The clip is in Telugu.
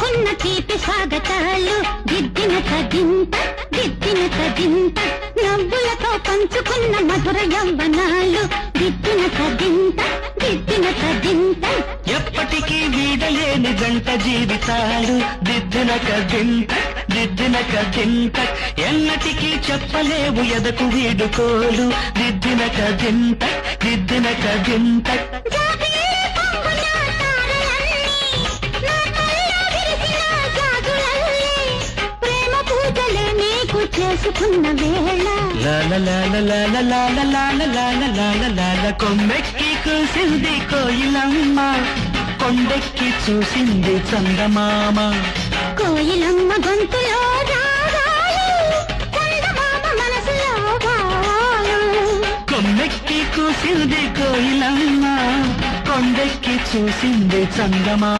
పంచుకున్న తీపి స్వాగతాలు దిద్దిన తగింత నవ్వులతో పంచుకున్న మధుర యవ్వనాలు దిద్దిన తగింత ఎప్పటికీ వీడలేని జంట జీవితాలు దిద్దిన కదింత ఎన్నటికీ చెప్పలేవు ఎదకు వీడుకోలు దిద్దిన కదింత చేసుకున్న వేళ కొమ్మెక్కి కూసింది కోయిలమ్మ కొండెక్కి చూసింది చందమామ కోయిలమ్మ గొంతులో రాగాలు చందమామ మనసులో భావాలు కొమ్మెక్కి కూసింది కోయిలమ్మ కొండెక్కి చూసింది చందమామ